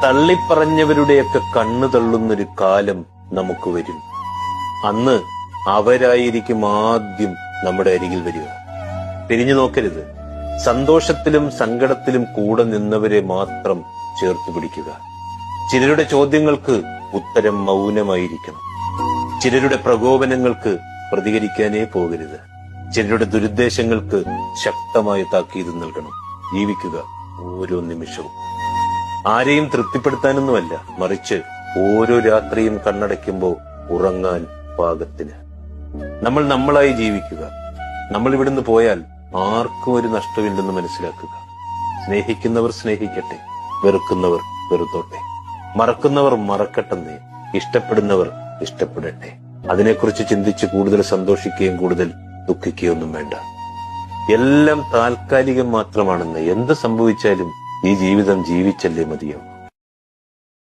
തള്ളിപ്പറഞ്ഞവരുടെയൊക്കെ കണ്ണു തള്ളുന്നൊരു കാലം നമുക്ക് വരും. അന്ന് അവരായിരിക്കും ആദ്യം നമ്മുടെ അരികിൽ വരിക. തിരിഞ്ഞു നോക്കരുത്. സന്തോഷത്തിലും സങ്കടത്തിലും കൂടെ നിന്നവരെ മാത്രം ചേർത്ത് പിടിക്കുക. ചിലരുടെ ചോദ്യങ്ങൾക്ക് ഉത്തരം മൗനമായിരിക്കണം. ചിലരുടെ പ്രകോപനങ്ങൾക്ക് പ്രതികരിക്കാനേ പോകരുത്. ചിലരുടെ ദുരുദ്ദേശങ്ങൾക്ക് ശക്തമായ താക്കീത് നൽകണം. ജീവിക്കുക ഓരോ നിമിഷവും. ആരെയും തൃപ്തിപ്പെടുത്താനൊന്നുമല്ല, മറിച്ച് ഓരോ രാത്രിയും കണ്ണടയ്ക്കുമ്പോൾ ഉറങ്ങാൻ പാകത്തിന്. നമ്മൾ നമ്മളായി ജീവിക്കുക. നമ്മൾ ഇവിടുന്ന് പോയാൽ ആർക്കും ഒരു നഷ്ടമില്ലെന്ന് മനസ്സിലാക്കുക. സ്നേഹിക്കുന്നവർ സ്നേഹിക്കട്ടെ, വെറുക്കുന്നവർ വെറുത്തോട്ടെ, മറക്കുന്നവർ മറക്കട്ടെന്നേ, ഇഷ്ടപ്പെടുന്നവർ ഇഷ്ടപ്പെടട്ടെ. അതിനെക്കുറിച്ച് ചിന്തിച്ച് കൂടുതൽ സന്തോഷിക്കുകയും കൂടുതൽ ദുഃഖിക്കുകയൊന്നും വേണ്ട. എല്ലാം താൽക്കാലികം മാത്രമാണെന്ന്. എന്ത് സംഭവിച്ചാലും ഈ ജീവിതം ജീവിച്ചല്ലേ മതിയാവും.